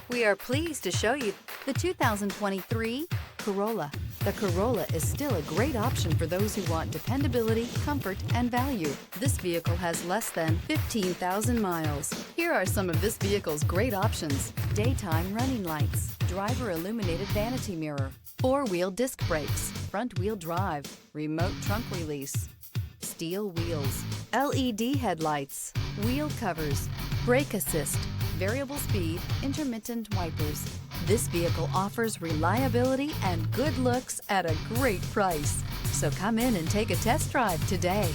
We are pleased to show you the 2023 Corolla. The Corolla is still a great option for those who want dependability, comfort, and value. This vehicle has less than 15,000 miles. Here are some of this vehicle's great options: daytime running lights, driver illuminated vanity mirror, four-wheel disc brakes, front-wheel drive, remote trunk release, steel wheels, LED headlights, wheel covers, brake assist, variable speed, intermittent wipers. This vehicle offers reliability and good looks at a great price. So come in and take a test drive today.